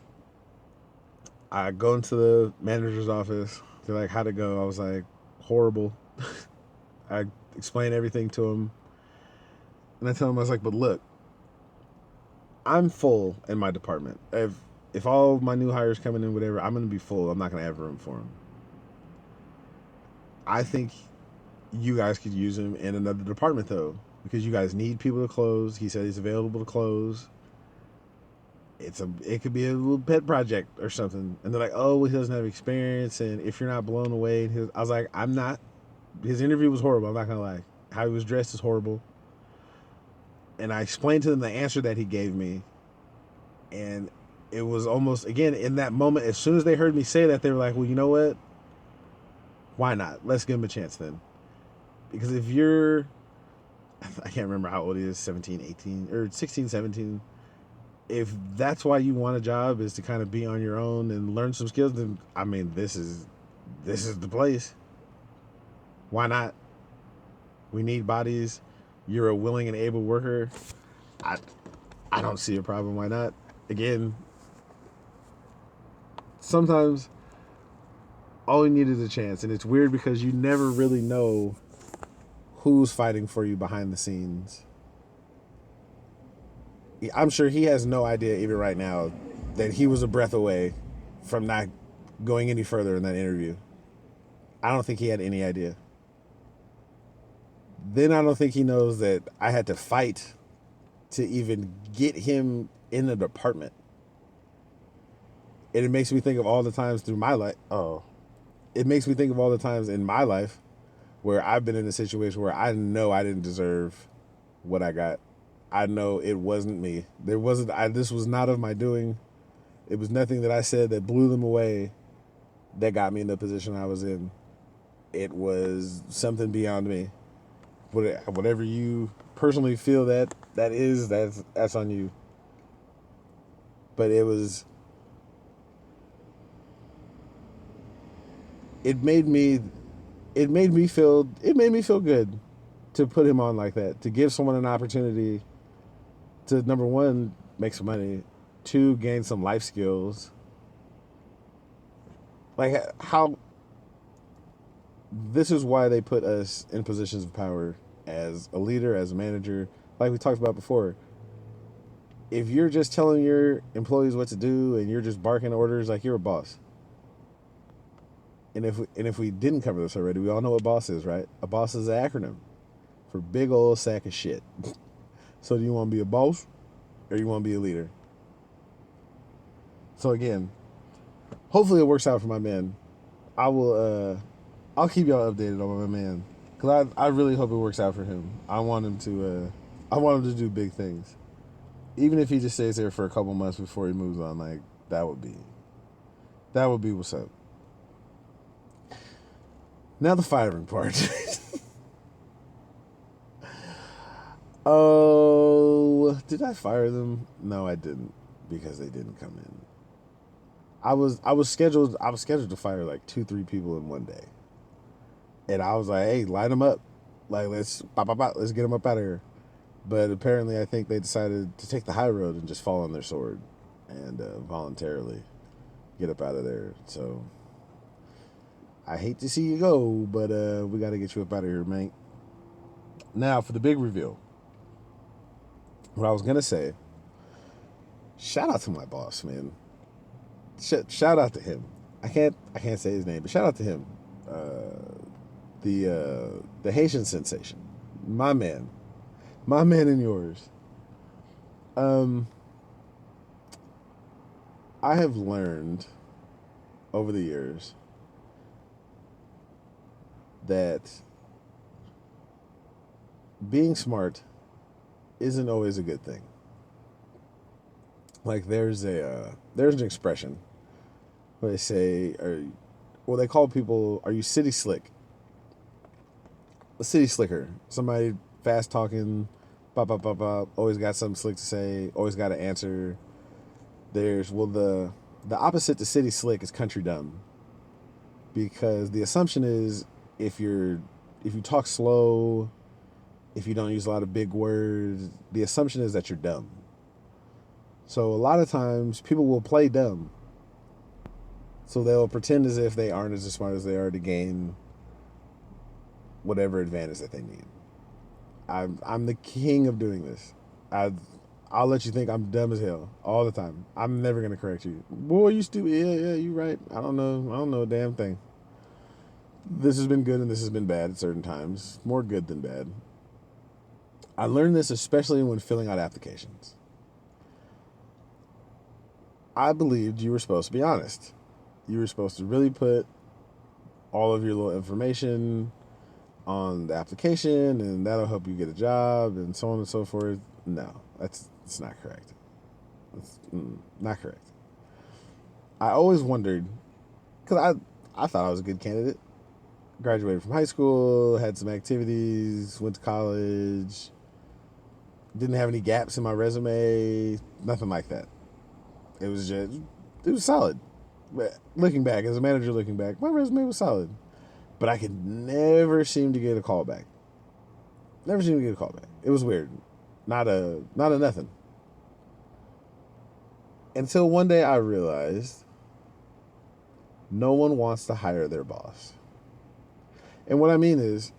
I go into the manager's office. They're like, how'd it go? I was like, horrible. I explain everything to him. And I tell him, I was like, but look, I'm full in my department. If all my new hires coming in, whatever, I'm going to be full. I'm not going to have room for them. I think you guys could use him in another department, though, because you guys need people to close. He said he's available to close. It could be a little pet project or something. And they're like, oh, well, he doesn't have experience. And if you're not blown away, I was like, I'm not. His interview was horrible. I'm not going to lie. How he was dressed is horrible. And I explained to them the answer that he gave me. And it was almost, again, in that moment, as soon as they heard me say that, they were like, well, you know what? Why not? Let's give him a chance then. Because if you're, I can't remember how old he is, 17, 18, or 16, 17. If that's why you want a job is to kind of be on your own and learn some skills, then, I mean, this is the place. Why not? We need bodies. You're a willing and able worker. I don't see a problem. Why not? Again, sometimes all you need is a chance. And it's weird because you never really know who's fighting for you behind the scenes. I'm sure he has no idea, even right now, that he was a breath away from not going any further in that interview. I don't think he had any idea. Then I don't think he knows that I had to fight to even get him in the department. And it makes me think of all the times through my life. Oh, it makes me think of all the times in my life where I've been in a situation where I know I didn't deserve what I got. I know it wasn't me. This was not of my doing. It was nothing that I said that blew them away that got me in the position I was in. It was something beyond me. Whatever you personally feel that's on you. But it made me feel good to put him on like that, to give someone an opportunity to, number one, make some money, two, gain some life skills. Like how this is why they put us in positions of power as a leader, as a manager, like we talked about before. If you're just telling your employees what to do and you're just barking orders, like, you're a boss. And if we didn't cover this already, we all know what boss is, right? A boss is an acronym for big old sack of shit. So do you want to be a boss or you want to be a leader? So again, hopefully it works out for my man. I'll keep y'all updated on my man, because I really hope it works out for him. I want him to do big things. Even if he just stays there for a couple months before he moves on, like, that would be what's up. Now the firing part. Oh, did I fire them? No, I didn't, because they didn't come in. I was scheduled to fire like 2-3 people in one day. And I was like, hey, line them up. Like, let's get them up out of here. But apparently I think they decided to take the high road and just fall on their sword and voluntarily get up out of there. So I hate to see you go, but we got to get you up out of here, mate. Now for the big reveal. What I was going to say, shout out to my boss, man. Shout out to him. I can't say his name, but shout out to him. The Haitian sensation. My man and yours. I have learned over the years that being smart isn't always a good thing. Like there's an expression where they say, they call people, "Are you city slick?" A city slicker, somebody fast talking, pop pop pop pop, always got something slick to say, always got an answer. There's the opposite to city slick is country dumb, because the assumption is if you talk slow, if you don't use a lot of big words, the assumption is that you're dumb. So a lot of times people will play dumb. So they'll pretend as if they aren't as smart as they are to gain whatever advantage that they need. I'm the king of doing this. I'll let you think I'm dumb as hell all the time. I'm never gonna correct you. Boy, you stupid. Yeah, you right. I don't know a damn thing. This has been good and this has been bad at certain times. More good than bad. I learned this especially when filling out applications. I believed you were supposed to be honest. You were supposed to really put all of your little information on the application, and that'll help you get a job, and so on and so forth. No, it's not correct. That's not correct. I always wondered, because I thought I was a good candidate. Graduated from high school, had some activities, went to college, didn't have any gaps in my resume, nothing like that. It was solid. But looking back, as a manager looking back, my resume was solid. But I could never seem to get a call back. Never seemed to get a call back. It was weird. Not a nothing. Until one day I realized no one wants to hire their boss. And what I mean is,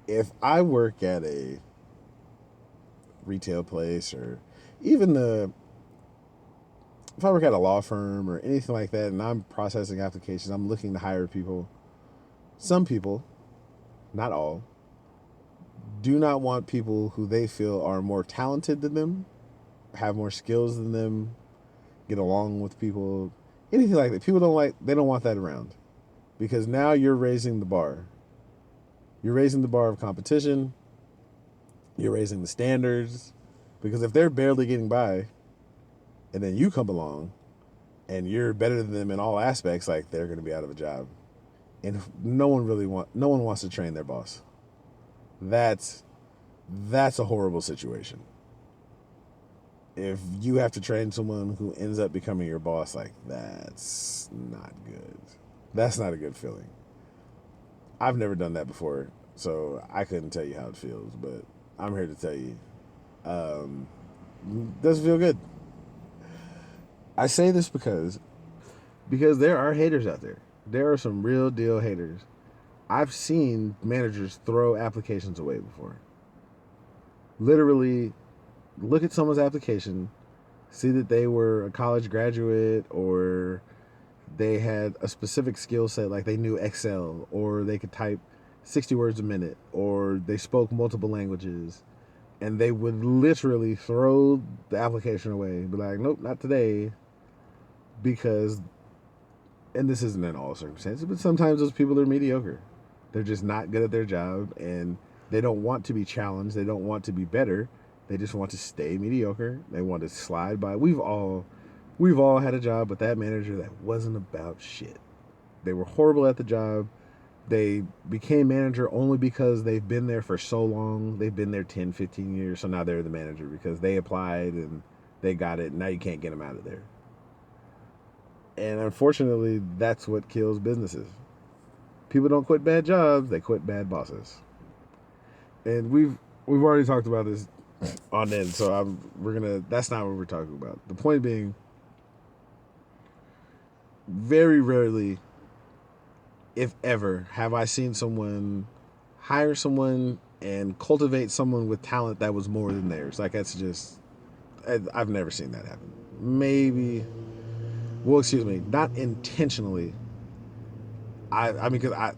if I work at a retail place, or even if I work at a law firm or anything like that, and I'm processing applications, I'm looking to hire people, some people, not all, do not want people who they feel are more talented than them, have more skills than them, get along with people, anything like that. They don't want that around, because now you're raising the bar. You're raising the bar of competition. You're raising the standards, because if they're barely getting by, and then you come along, and you're better than them in all aspects, like, they're going to be out of a job, and no one wants to train their boss. That's a horrible situation. If you have to train someone who ends up becoming your boss, like, that's not good. That's not a good feeling. I've never done that before, so I couldn't tell you how it feels, but I'm here to tell you, it doesn't feel good. I say this because there are haters out there. There are some real deal haters. I've seen managers throw applications away before. Literally, look at someone's application, see that they were a college graduate, or they had a specific skill set, like they knew Excel, or they could type 60 words a minute, or they spoke multiple languages, and they would literally throw the application away, be like, nope, not today, because, and this isn't in all circumstances, but sometimes those people are mediocre. They're just not good at their job, and they don't want to be challenged. They don't want to be better. They just want to stay mediocre. They want to slide by. We've all had a job with that manager that wasn't about shit. They were horrible at the job. They became manager only because they've been there for so long. They've been there 10, 15 years, so now they're the manager because they applied and they got it, and now you can't get them out of there. And unfortunately, that's what kills businesses. People don't quit bad jobs, they quit bad bosses. And we've already talked about this on end, so that's not what we're talking about. The point being, very rarely, if ever, have I seen someone hire someone and cultivate someone with talent that was more than theirs. Like, that's just, I've never seen that happen. Maybe, well, excuse me, not intentionally. I mean, because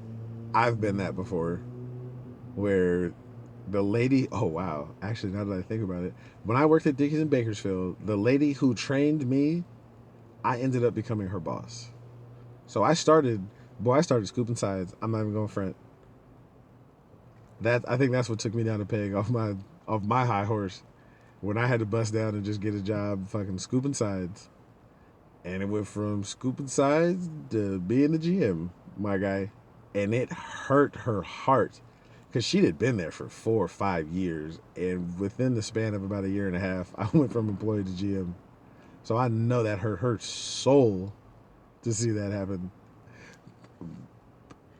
I've been that before, where the lady, oh wow, actually, now that I think about it, when I worked at Dickies in Bakersfield, the lady who trained me, I ended up becoming her boss. So I started scooping sides. I'm not even going to front. I think that's what took me down the peg off my high horse when I had to bust down and just get a job fucking scooping sides. And it went from scooping sides to being the GM, my guy. And it hurt her heart because she'd had been there for 4 or 5 years. And within the span of about a year and a half, I went from employee to GM. So I know that hurt her soul to see that happen.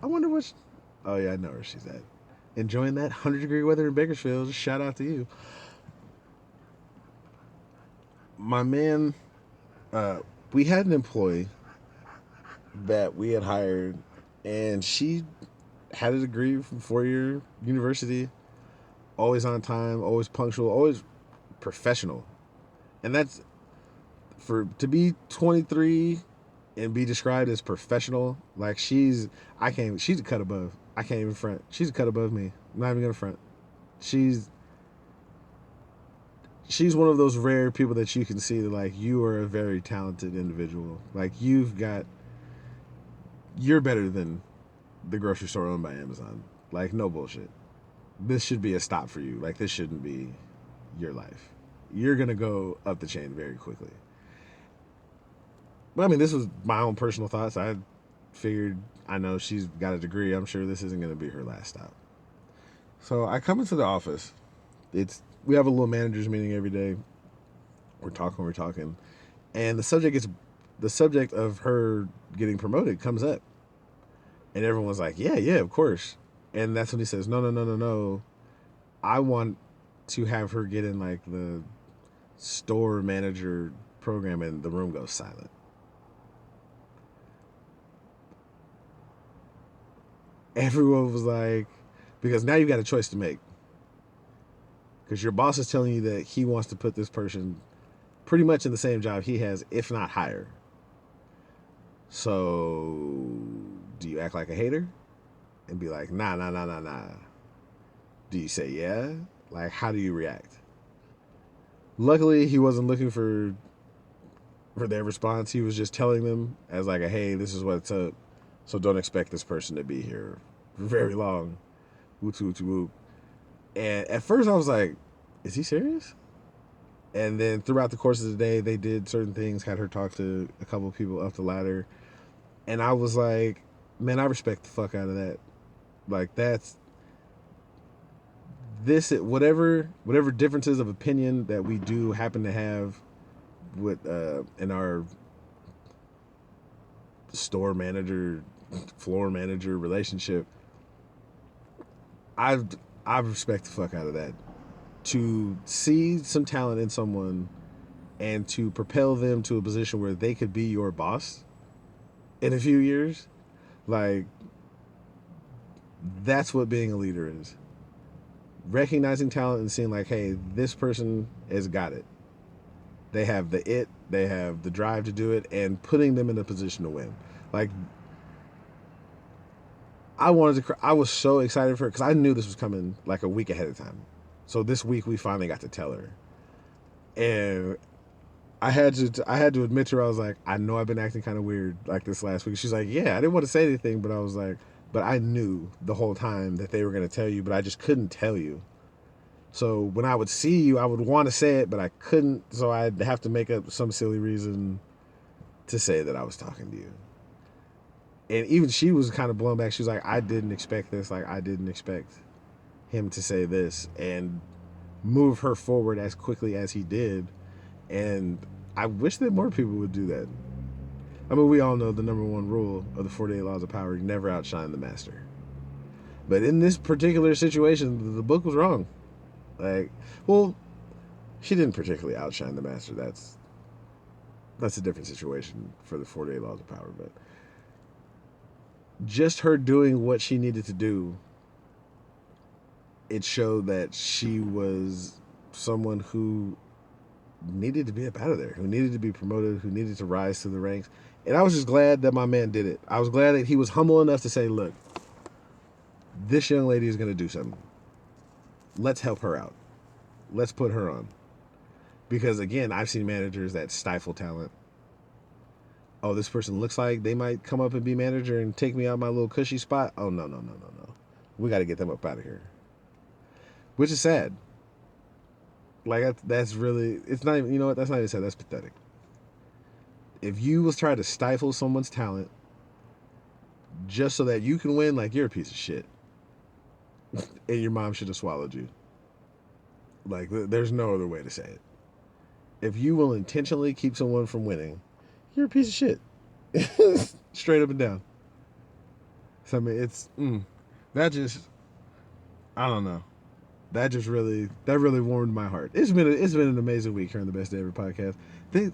I wonder what. Oh, yeah, I know where she's at. Enjoying that 100-degree weather in Bakersfield. Shout out to you. My man, uh, we had an employee that we had hired, and she had a degree from 4-year university, always on time, always punctual, always professional. And that's for to be 23 and be described as professional. Like she's a cut above. I can't even front. She's a cut above me. I'm not even gonna front. She's she's one of those rare people that you can see that like you are a very talented individual. Like you're better than the grocery store owned by Amazon. Like no bullshit. This should be a stop for you. Like this shouldn't be your life. You're gonna go up the chain very quickly. But I mean, this was my own personal thoughts. I figured I know she's got a degree. I'm sure this isn't gonna be her last stop. So I come into the office. We have a little managers meeting every day. We're talking, and the subject of her getting promoted comes up, and everyone's like, yeah, of course. And that's when he says, no. I want to have her get in like the store manager program, and the room goes silent. Everyone was like, because now you've got a choice to make. Because your boss is telling you that he wants to put this person pretty much in the same job he has, if not higher. So, do you act like a hater and be like, nah? Do you say yeah? Like, how do you react? Luckily, he wasn't looking for their response. He was just telling them as like a, hey, this is what's up. So don't expect this person to be here for very long. Whoop. And at first I was like, is he serious? And then throughout the course of the day, they did certain things, had her talk to a couple of people up the ladder. And I was like, man, I respect the fuck out of that. Like whatever differences of opinion that we do happen to have with in our store manager, floor manager relationship, I respect the fuck out of that. To see some talent in someone and to propel them to a position where they could be your boss in a few years, like that's what being a leader is. Recognizing talent and seeing like, hey, this person has got it. They have they have the drive to do it, and putting them in a position to win. Like I was so excited for her because I knew this was coming like a week ahead of time. So this week we finally got to tell her, and I had to admit to her, I was like, I know I've been acting kind of weird like this last week. She's like, yeah, I didn't want to say anything, but I was like, but I knew the whole time that they were going to tell you, but I just couldn't tell you. So when I would see you, I would want to say it, but I couldn't. So I'd have to make up some silly reason to say that I was talking to you. And even she was kind of blown back. She was like, I didn't expect this. Like, I didn't expect him to say this and move her forward as quickly as he did. And I wish that more people would do that. I mean, we all know the number one rule of the 48 Laws of Power: you never outshine the master. But in this particular situation, the book was wrong. Like, well, she didn't particularly outshine the master. That's a different situation for the 48 Laws of Power. But just her doing what she needed to do, it showed that she was someone who needed to be up out of there, who needed to be promoted, who needed to rise to the ranks. And I was just glad that my man did it. I was glad that he was humble enough to say, look, this young lady is going to do something. Let's help her out. Let's put her on. Because again, I've seen managers that stifle talent. Oh, this person looks like they might come up and be manager and take me out my little cushy spot. Oh, no. We got to get them up out of here. which is sad. Like that's really, it's not even, you know what? That's not even sad. That's pathetic. If you was trying to stifle someone's talent just so that you can win, like you're a piece of shit, and your mom should have swallowed you. Like there's no other way to say it. If you will intentionally keep someone from winning, you're a piece of shit. Straight up and down. So I mean, that just, I don't know. That really warmed my heart. It's been an amazing week here on the Best Day Ever podcast. Things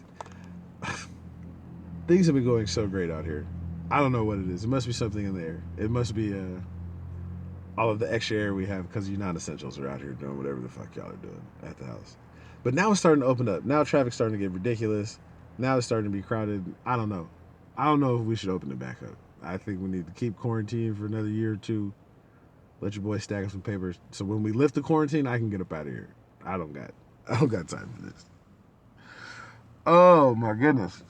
things have been going so great out here. I don't know what it is. It must be something in the air. It must be all of the extra air we have because you non-essentials are out here doing whatever the fuck y'all are doing at the house. But now it's starting to open up. Now traffic's starting to get ridiculous. Now it's starting to be crowded. I don't know. I don't know if we should open it back up. I think we need to keep quarantine for another year or two. Let your boy stack up some papers. So when we lift the quarantine, I can get up out of here. I don't got time for this. Oh my goodness.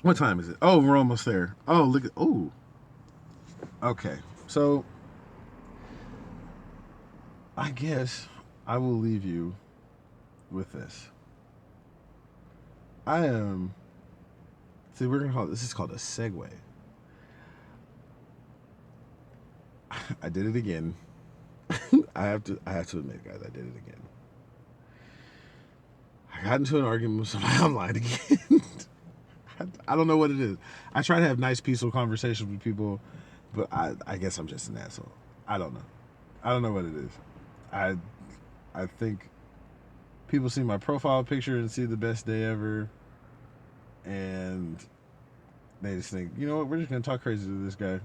What time is it? Oh, we're almost there. Oh, look at, oh. Okay. So I guess I will leave you with this. I am, see, we're gonna call it, this is called a segue. I did it again. I have to admit, guys, I did it again. I got into an argument with somebody online again. I don't know what it is. I try to have nice, peaceful conversations with people, but I guess I'm just an asshole. I don't know. I don't know what it is. I think people see my profile picture and see the best day ever, and they just think, you know what, we're just gonna talk crazy to this guy.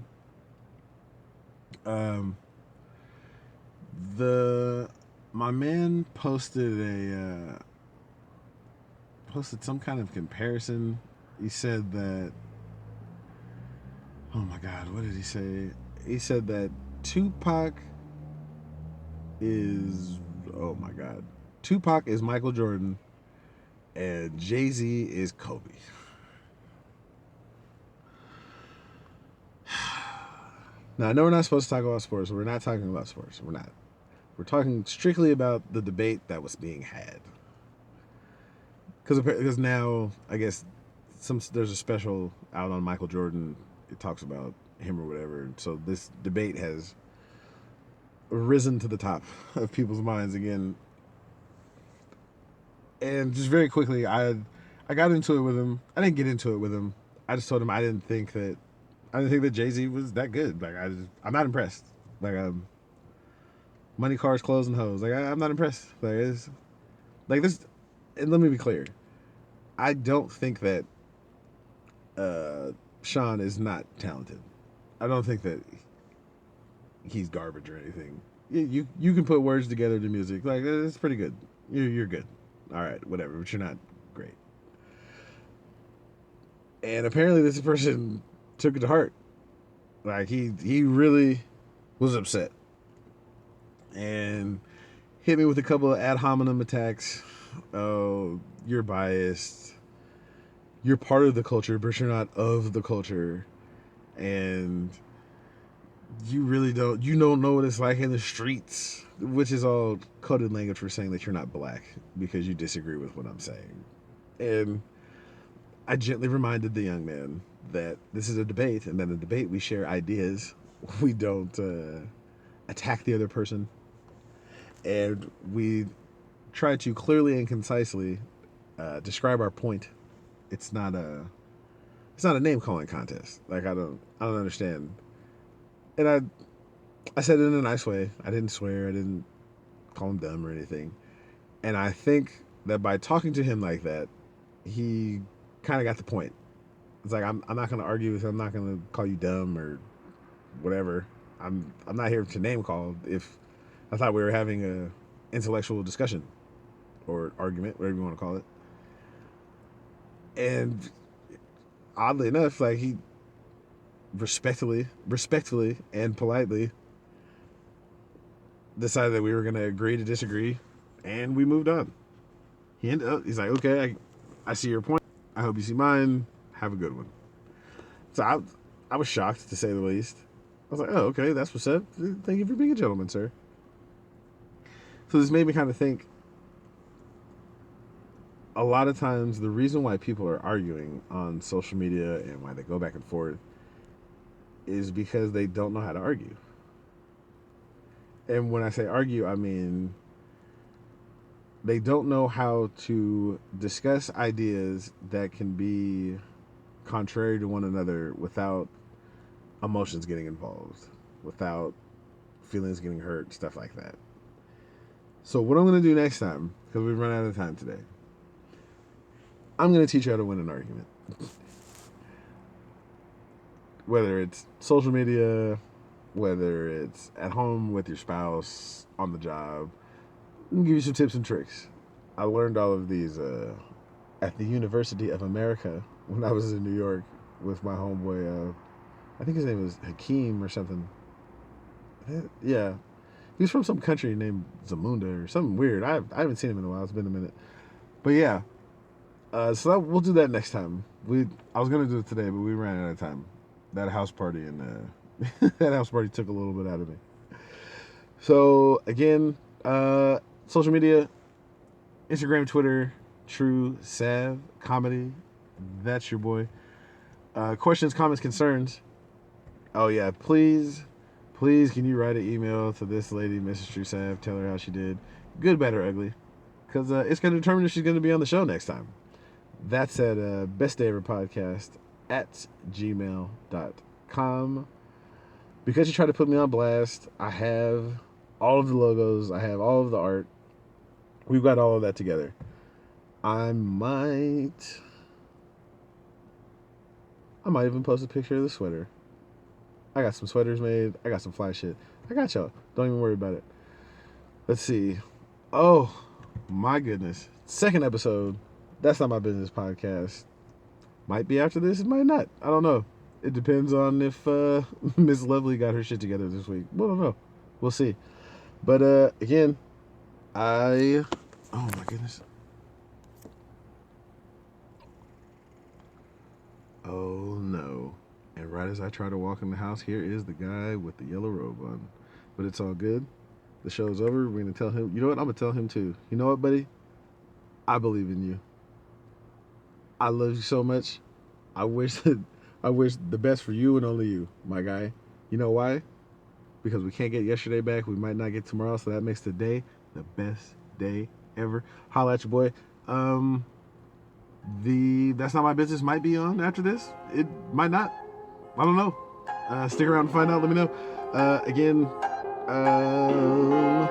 My man posted some kind of comparison. He said that, oh my god, what did he say? He said that Tupac is, oh my god, Tupac is Michael Jordan and Jay-Z is Kobe. Now, I know we're not supposed to talk about sports. We're not talking about sports. We're not. We're talking strictly about the debate that was being had. Because now, I guess, there's a special out on Michael Jordan. It talks about him or whatever. So this debate has risen to the top of people's minds again. And just very quickly, I got into it with him. I didn't get into it with him. I just told him I didn't think that Jay-Z was that good. Like I'm not impressed. Like money, cars, clothes, and hoes. Like I'm not impressed. Like it's like this. And let me be clear. I don't think that Sean is not talented. I don't think that he's garbage or anything. You can put words together to music. Like it's pretty good. You're good. All right, whatever. But you're not great. And apparently, this person took it to heart. Like he really was upset and hit me with a couple of ad hominem attacks. Oh, you're biased. You're part of the culture, but you're not of the culture. And you don't know what it's like in the streets, which is all coded language for saying that you're not black because you disagree with what I'm saying. And I gently reminded the young man that this is a debate, and that in a debate we share ideas. We don't attack the other person. And we try to clearly and concisely describe our point. It's not a name calling contest. Like I don't understand. And I said it in a nice way. I didn't swear. I didn't call him dumb or anything. And I think that by talking to him like that, he kind of got the point. It's like I'm not going to argue with him. I'm not going to call you dumb or whatever. I'm not here to name call. If I thought we were having a intellectual discussion or argument, whatever you want to call it. And oddly enough, like he respectfully and politely decided that we were going to agree to disagree, and we moved on. He's like, okay, I see your point. I hope you see mine. Have a good one. So I was shocked, to say the least. I was like, oh, okay, that's what's up. Thank you for being a gentleman, sir. So this made me kind of think, a lot of times the reason why people are arguing on social media and why they go back and forth is because they don't know how to argue. And when I say argue, I mean they don't know how to discuss ideas that can be contrary to one another without emotions getting involved, without feelings getting hurt, stuff like that. So what I'm going to do next time, because we've run out of time today, I'm going to teach you how to win an argument. Whether it's social media, whether it's at home with your spouse, on the job, I'm going to give you some tips and tricks. I learned all of these at the University of America when I was in New York with my homeboy. I think his name was Hakeem or something. Yeah. He was from some country named Zamunda or something weird. I haven't seen him in a while. It's been a minute. But yeah. We'll do that next time. I was going to do it today, but we ran out of time. That house party that house party took a little bit out of me. So again, social media, Instagram, Twitter, Tru Sav Comedy. That's your boy. Questions, comments, concerns. Oh yeah, please, can you write an email to this lady, Mrs. Tru Sav, tell her how she did, good, bad, or ugly, because it's going to determine if she's going to be on the show next time. That's at bestdayeverpodcast at gmail.com. Because you try to put me on blast, I have all of the logos, I have all of the art. We've got all of that together. I might even post a picture of the sweater. I got some sweaters made. I got some fly shit. I got y'all. Don't even worry about it. Let's see. Oh, my goodness. Second episode. That's Not My Business podcast. Might be after this. It might not. I don't know. It depends on if Miss Lovely got her shit together this week. We don't know. We'll see. But again, oh my goodness. Oh no. And right as I try to walk in the house, here is the guy with the yellow robe on. But it's all good. The show's over. We're going to tell him. You know what? I'm going to tell him too. You know what, buddy? I believe in you. I love you so much. I wish the best for you and only you, my guy. You know why? Because we can't get yesterday back. We might not get tomorrow. So that makes today the best day ever. Holla at your boy. That's Not My Business might be on after this. It might not. I don't know. Stick around to find out. Let me know. Again, I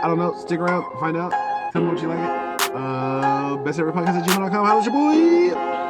don't know. Stick around. Find out. Tell me what you like it. Besteverpodcast@gmail.com. Holla at your boy.